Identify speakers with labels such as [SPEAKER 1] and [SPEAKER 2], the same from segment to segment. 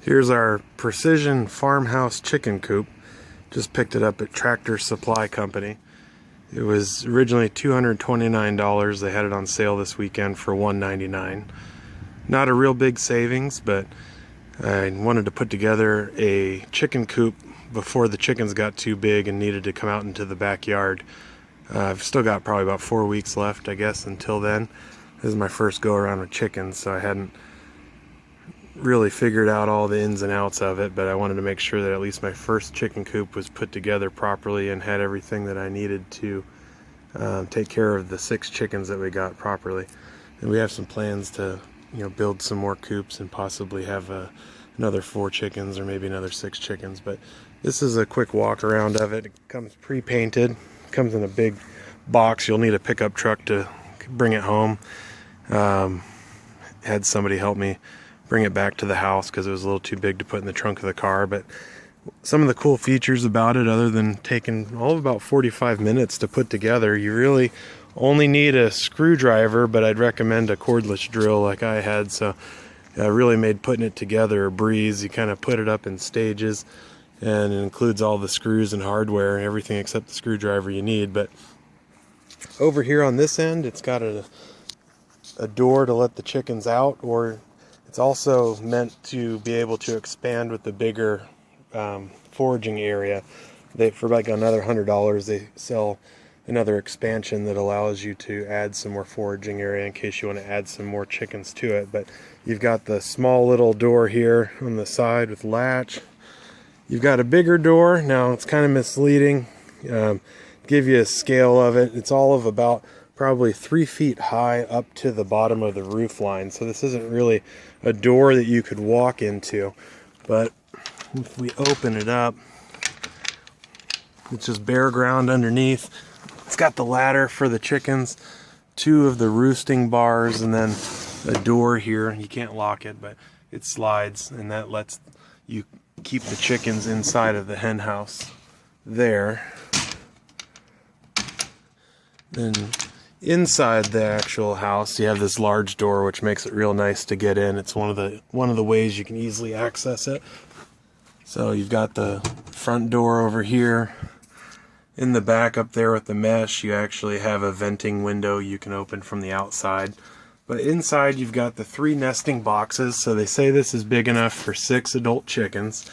[SPEAKER 1] Here's our precision farmhouse chicken coop. Just picked it up at Tractor Supply Company. It was originally $229. They had it on sale this weekend for $199. Not a real big savings, but I wanted to put together a chicken coop before the chickens got too big and needed to come out into the backyard. I've still got probably about 4 weeks left, I guess, until then. This is my first go around with chickens, so I hadn't really figured out all the ins and outs of it, but I wanted to make sure that at least my first chicken coop was put together properly and had everything that I needed to take care of the 6 chickens that we got properly. And we have some plans to, build some more coops and possibly have another 4 chickens or maybe another 6 chickens. But this is a quick walk around of it. It comes pre-painted, comes in a big box. You'll need a pickup truck to bring it home. Had somebody help me bring it back to the house because it was a little too big to put in the trunk of the car. But some of the cool features about it, other than taking all of about 45 minutes to put together, you really only need a screwdriver, but I'd recommend a cordless drill like I had. So it really made putting it together a breeze. You kind of put it up in stages, and it includes all the screws and hardware, everything except the screwdriver you need. But over here on this end, it's got a door to let the chickens out, or it's also meant to be able to expand with the bigger foraging area. For like another $100, they sell another expansion that allows you to add some more foraging area in case you want to add some more chickens to it. But you've got the small little door here on the side with latch. You've got a bigger door. Now it's kind of misleading. Give you a scale of it. It's all of about probably 3 feet high up to the bottom of the roof line. So this isn't really a door that you could walk into. But if we open it up, it's just bare ground underneath. It's got the ladder for the chickens, 2 of the roosting bars, and then a door here. You can't lock it, but it slides, and that lets you keep the chickens inside of the hen house there. Then inside the actual house, you have this large door, which makes it real nice to get in. It's one of the ways you can easily access it. So you've got the front door over here. In the back up there with the mesh, you actually have a venting window you can open from the outside. But inside you've got the 3 nesting boxes. So they say this is big enough for 6 adult chickens,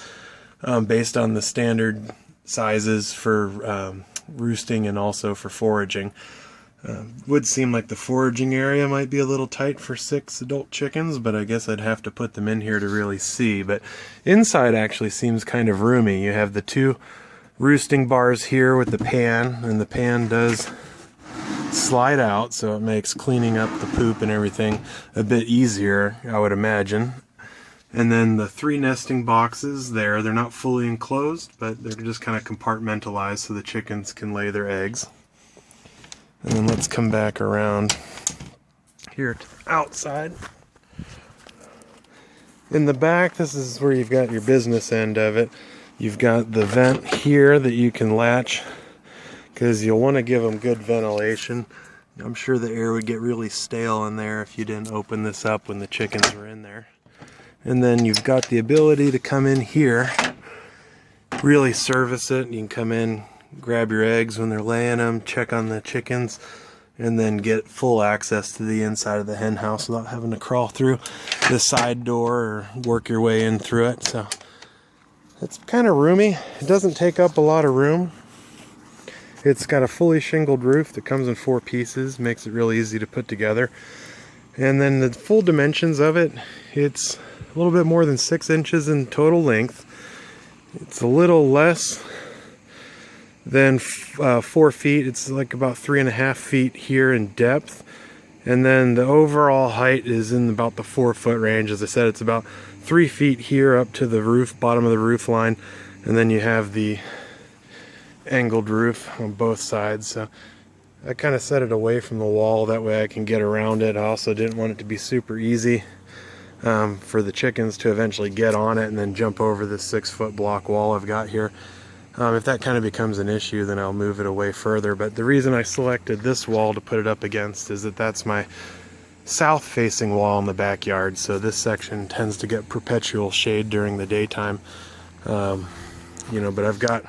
[SPEAKER 1] based on the standard sizes for roosting and also for foraging. Would seem like the foraging area might be a little tight for 6 adult chickens, but I guess I'd have to put them in here to really see. But inside actually seems kind of roomy. You have the 2 roosting bars here with the pan, and the pan does slide out, so it makes cleaning up the poop and everything a bit easier, I would imagine. And then the 3 nesting boxes there, they're not fully enclosed, but they're just kind of compartmentalized so the chickens can lay their eggs. And then let's come back around here to the outside. In the back, this is where you've got your business end of it. You've got the vent here that you can latch, because you'll want to give them good ventilation. I'm sure the air would get really stale in there if you didn't open this up when the chickens were in there. And then you've got the ability to come in here, really service it. You can come in, grab your eggs when they're laying them, check on the chickens, and then get full access to the inside of the hen house without having to crawl through the side door or work your way in through it. So it's kind of roomy. It doesn't take up a lot of room. It's got a fully shingled roof that comes in 4 pieces, makes it really easy to put together. And then the full dimensions of it, it's a little bit more than 6 inches in total length. It's a little less than 4 feet. It's like about 3.5 feet here in depth. And then the overall height is in about the 4 foot range. As I said, it's about 3 feet here up to the roof, bottom of the roof line. And then you have the angled roof on both sides. So I kind of set it away from the wall, that way I can get around it. I also didn't want it to be super easy for the chickens to eventually get on it and then jump over this 6 foot block wall I've got here. If that kind of becomes an issue, then I'll move it away further. But the reason I selected this wall to put it up against is that that's my south-facing wall in the backyard, so this section tends to get perpetual shade during the daytime. You know, but I've got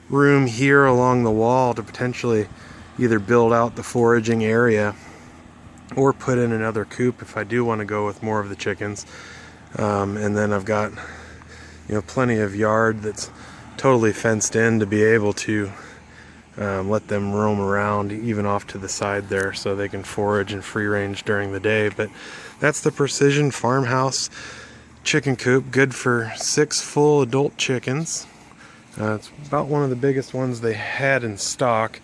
[SPEAKER 1] room here along the wall to potentially either build out the foraging area or put in another coop if I do want to go with more of the chickens. And then I've got, you know, plenty of yard that's totally fenced in to be able to let them roam around even off to the side there so they can forage and free range during the day. But that's the Precision Farmhouse chicken coop, good for 6 full adult chickens. It's about one of the biggest ones they had in stock.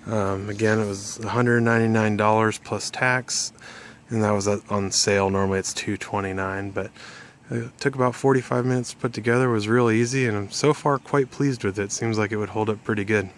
[SPEAKER 1] Again, it was $199 plus tax, and that was on sale. Normally it's $229, but it took about 45 minutes to put together. It was real easy, and I'm so far quite pleased with it. Seems like it would hold up pretty good.